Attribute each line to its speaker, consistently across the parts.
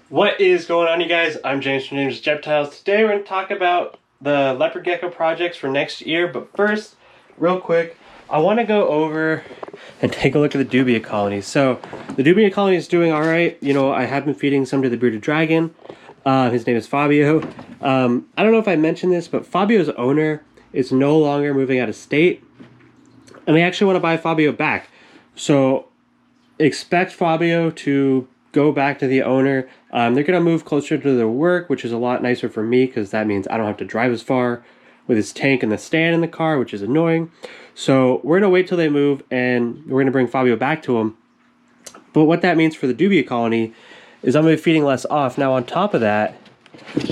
Speaker 1: What is going on, you guys? I'm James from James Reptiles. Today we're going to talk about the leopard gecko projects for next year, but first, real quick, I want to go over and take a look at the Dubia colony. So, the Dubia colony is doing alright. You know, I have been feeding some to the bearded dragon. His name is Fabio. I don't know if I mentioned this, but Fabio's owner is no longer moving out of state, and they actually want to buy Fabio back. So, expect Fabio to go back to the owner. They're going to move closer to their work, which is a lot nicer for me because that means I don't have to drive as far with his tank and the stand in the car, which is annoying. So we're going to wait till they move and we're going to bring Fabio back to him. But what that means for the Dubia colony is I'm going to be feeding less off. Now on top of that,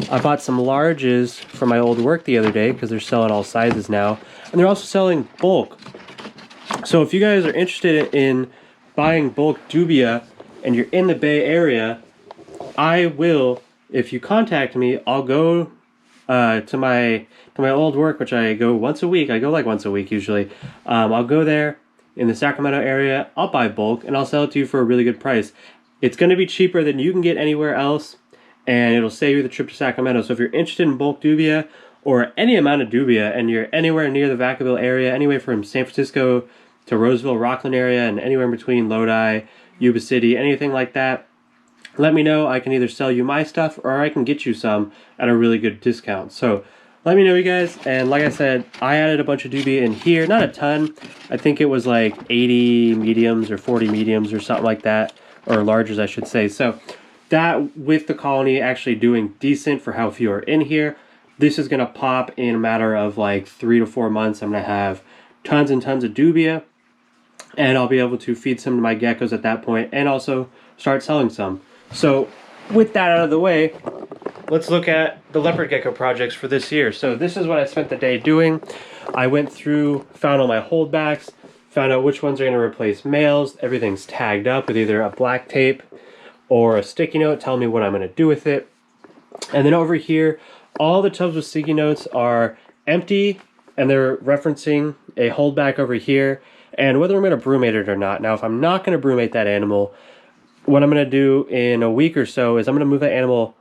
Speaker 1: I bought some larges from my old work the other day because they're selling all sizes now. And they're also selling bulk. So if you guys are interested in buying bulk Dubia and you're in the Bay Area, I will, if you contact me, I'll go to my old work, which I go once a week. I go like once a week usually. I'll go there in the Sacramento area. I'll buy bulk and I'll sell it to you for a really good price. It's going to be cheaper than you can get anywhere else, and it'll save you the trip to Sacramento. So if you're interested in bulk Dubia or any amount of Dubia and you're anywhere near the Vacaville area, anywhere from San Francisco to Roseville, Rockland area, and anywhere in between, Lodi, Yuba City, anything like that, let me know. I can either sell you my stuff or I can get you some at a really good discount. So let me know, you guys. And like I said, I added a bunch of Dubia in here. Not a ton. I think it was like 80 mediums or 40 mediums or something like that. Or larges, I should say. So that, with the colony actually doing decent for how few are in here, this is going to pop in a matter of like 3 to 4 months. I'm going to have tons and tons of Dubia. And I'll be able to feed some to my geckos at that point and also start selling some. So with that out of the way, let's look at the leopard gecko projects for this year. So this is what I spent the day doing. I went through, found all my holdbacks, found out which ones are going to replace males. Everything's tagged up with either a black tape or a sticky note telling me what I'm going to do with it. And then over here, all the tubs with sticky notes are empty and they're referencing a holdback over here and whether I'm going to brumate it or not. Now, if I'm not going to brumate that animal, what I'm going to do in a week or so is I'm going to move that animal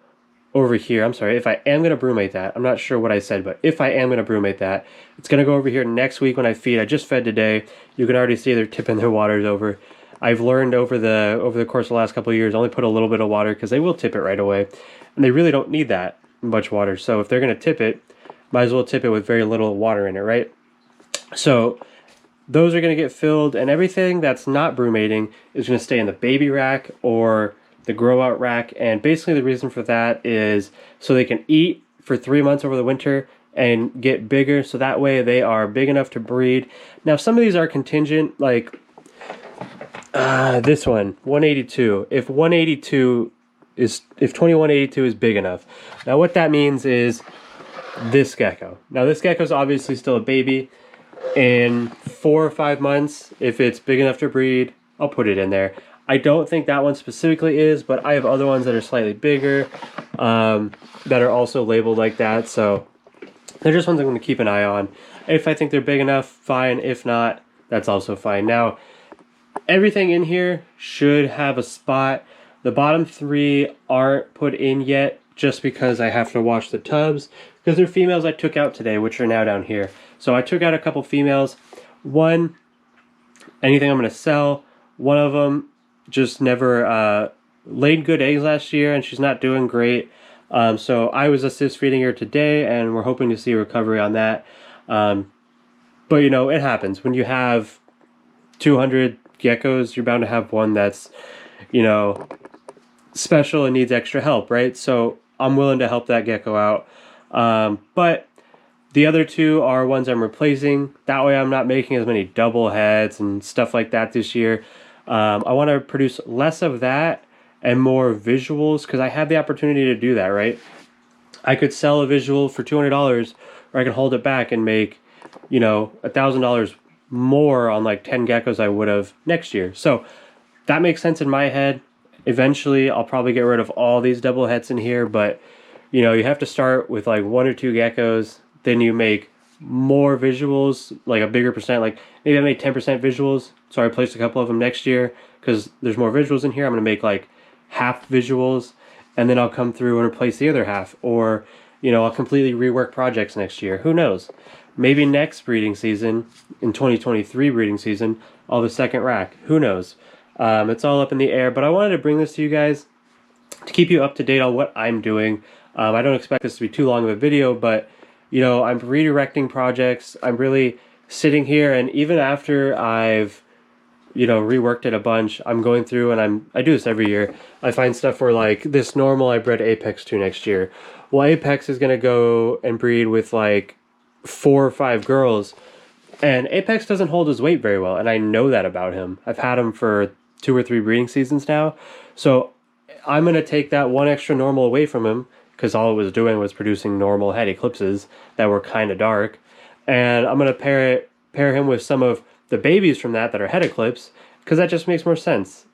Speaker 1: over here. I'm sorry, if I am going to brumate that, I'm not sure what I said, but if I am going to brumate that, it's going to go over here next week when I feed. I just fed today. You can already see they're tipping their waters over. I've learned over the course of the last couple of years, only put a little bit of water because they will tip it right away. And they really don't need that much water. So if they're going to tip it, might as well tip it with very little water in it, right? So those are going to get filled, and everything that's not brumating is going to stay in the baby rack or the grow out rack. And basically the reason for that is so they can eat for 3 months over the winter and get bigger, so that way they are big enough to breed. Now some of these are contingent, like this one, 182. If 2182 is big enough. Now what that means is this gecko. Now this gecko is obviously still a baby. In 4 or 5 months, if it's big enough to breed, I'll put it in there. I don't think that one specifically is, but I have other ones that are slightly bigger that are also labeled like that. So they're just ones I'm going to keep an eye on. If I think they're big enough, fine. If not, that's also fine. Now, everything in here should have a spot. The bottom 3 aren't put in yet just because I have to wash the tubs because they're females I took out today, which are now down here. So I took out a couple females. One, anything I'm going to sell. One of them just never laid good eggs last year, and she's not doing great. So I was assist feeding her today, and we're hoping to see a recovery on that. But, you know, it happens. When you have 200 geckos, you're bound to have one that's, you know, special and needs extra help, right? So I'm willing to help that gecko out. But the other 2 are ones I'm replacing. That way I'm not making as many double heads and stuff like that this year. I want to produce less of that and more visuals because I have the opportunity to do that, right? I could sell a visual for $200 or I could hold it back and make, you know, $1,000 more on like 10 geckos I would have next year. So that makes sense in my head. Eventually I'll probably get rid of all these double heads in here, but you know, you have to start with like 1 or 2 geckos. Then you make more visuals, like a bigger percent. Like maybe I made 10% visuals, so I replaced a couple of them next year because there's more visuals in here. I'm going to make like half visuals and then I'll come through and replace the other half, or I'll completely rework projects next year. Who knows? Maybe next breeding season, in 2023 breeding season, I'll have a second rack. Who knows? It's all up in the air, but I wanted to bring this to you guys to keep you up to date on what I'm doing. I don't expect this to be too long of a video, but I'm redirecting projects. I'm really sitting here, and even after I've reworked it a bunch, I'm going through and I do this every year. I find stuff where, like, this normal I bred Apex to next year. Well, Apex is gonna go and breed with like 4 or 5 girls, and Apex doesn't hold his weight very well, and I know that about him. I've had him for 2 or 3 breeding seasons now, so I'm gonna take that one extra normal away from him, because all it was doing was producing normal head eclipses that were kind of dark, and I'm gonna pair him with some of the babies from that are head eclipse, because that just makes more sense.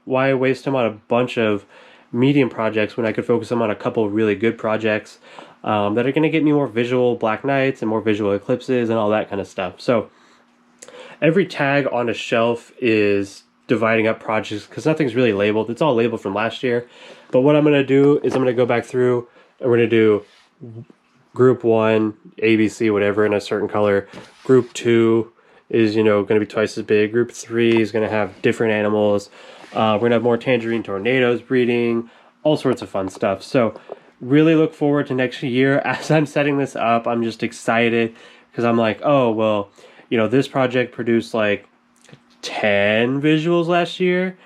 Speaker 1: Why waste him on a bunch of medium projects when I could focus him on a couple of really good projects that are going to get me more visual black nights and more visual eclipses and all that kind of stuff. So every tag on a shelf is dividing up projects, because nothing's really labeled. It's all labeled from last year. But what I'm going to do is I'm going to go back through and we're going to do group 1, ABC, whatever, in a certain color. Group 2 is, going to be twice as big. Group 3 is going to have different animals. We're going to have more tangerine tornadoes breeding, all sorts of fun stuff. So really look forward to next year. As I'm setting this up, I'm just excited, because I'm like, oh, well, this project produced like 10 visuals last year,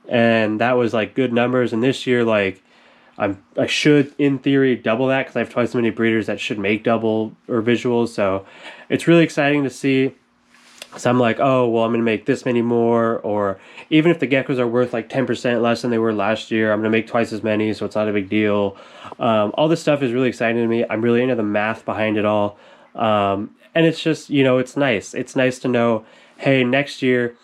Speaker 1: and that was like good numbers. And this year, like, I should, in theory, double that, because I have twice as many breeders that should make double or visuals. So it's really exciting to see. So I'm like, oh, well, I'm going to make this many more, or even if the geckos are worth like 10% less than they were last year, I'm going to make twice as many, so it's not a big deal. All this stuff is really exciting to me. I'm really into the math behind it all. And it's just, it's nice. It's nice to know, hey, next year,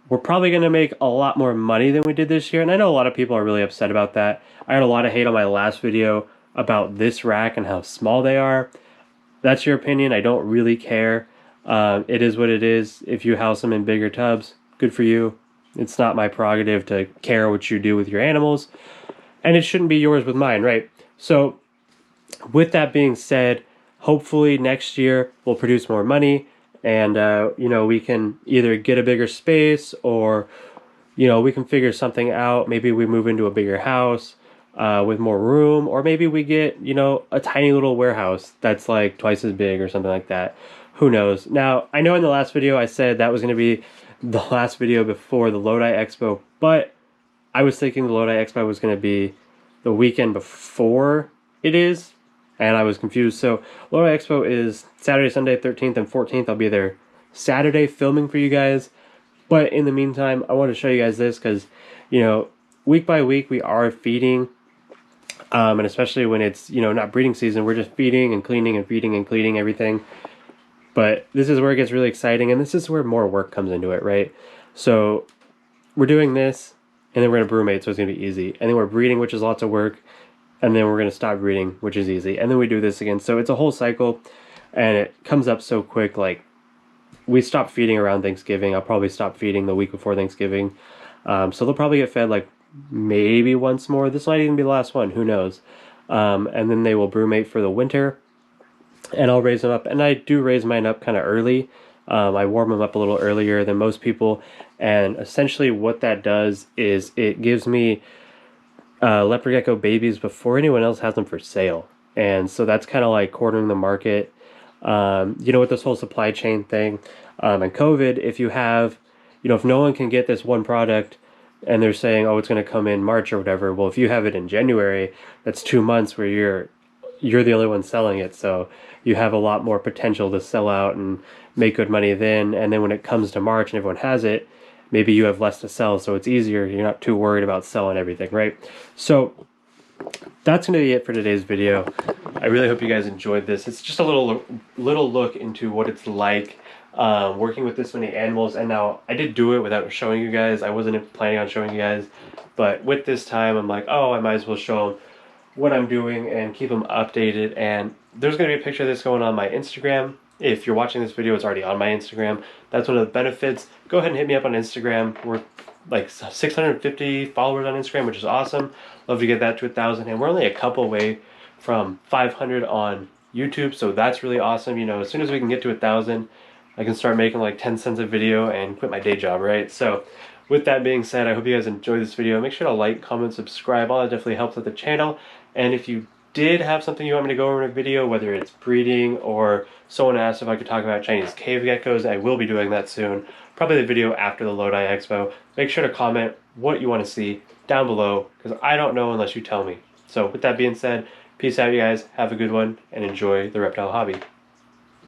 Speaker 1: we're probably going to make a lot more money than we did this year. And I know a lot of people are really upset about that. I had a lot of hate on my last video about this rack and how small they are. That's your opinion. I don't really care. It is what it is. If you house them in bigger tubs, good for you. It's not my prerogative to care what you do with your animals, and it shouldn't be yours with mine, right? So with that being said, hopefully next year we'll produce more money, and we can either get a bigger space, or we can figure something out. Maybe we move into a bigger house with more room, or maybe we get a tiny little warehouse that's like twice as big or something like that. Who knows? Now, I know in the last video I said that was going to be the last video before the Lodi Expo, but I was thinking the Lodi Expo was going to be the weekend before it is, and I was confused. So Lodi Expo is Saturday, Sunday, 13th and 14th. I'll be there Saturday filming for you guys. But in the meantime, I want to show you guys this, because, week by week we are feeding, and especially when it's, not breeding season, we're just feeding and cleaning and feeding and cleaning everything. But this is where it gets really exciting, and this is where more work comes into it, right? So we're doing this, and then we're going to brumate, so it's going to be easy. And then we're breeding, which is lots of work, and then we're going to stop breeding, which is easy. And then we do this again. So it's a whole cycle, and it comes up so quick. Like, we stop feeding around Thanksgiving. I'll probably stop feeding the week before Thanksgiving. So they'll probably get fed like maybe once more. This might even be the last one. Who knows? And then they will brumate for the winter. And I'll raise them up, and I do raise mine up kind of early. I warm them up a little earlier than most people, and essentially what that does is it gives me leopard gecko babies before anyone else has them for sale. And so that's kind of like cornering the market. With this whole supply chain thing and COVID, if you have, if no one can get this one product and they're saying, oh, it's going to come in March or whatever, well, if you have it in January, that's 2 months where you're the only one selling it, so you have a lot more potential to sell out and make good money then. And then when it comes to March and everyone has it, maybe you have less to sell, so it's easier. You're not too worried about selling everything, right? So that's going to be it for today's video. I really hope you guys enjoyed this. It's just a little look into what it's like working with this many animals. And now I did do it without showing you guys. I wasn't planning on showing you guys, but with this time, I'm like, oh, I might as well show them what I'm doing and keep them updated. And there's going to be a picture of this going on my Instagram. If you're watching this video, it's already on my Instagram. That's one of the benefits. Go ahead and hit me up on Instagram. We're like 650 followers on Instagram, which is awesome. Love to get that to 1,000, and we're only a couple away from 500 on YouTube, so that's really awesome. You know, as soon as we can get to 1,000, I can start making like 10 cents a video and quit my day job, right? So with that being said, I hope you guys enjoyed this video. Make sure to like, comment, subscribe. All that definitely helps with the channel. And if you did have something you want me to go over in a video, whether it's breeding or someone asked if I could talk about Chinese cave geckos, I will be doing that soon. Probably the video after the Lodi Expo. Make sure to comment what you want to see down below, because I don't know unless you tell me. So with that being said, peace out, you guys. Have a good one and enjoy the reptile hobby.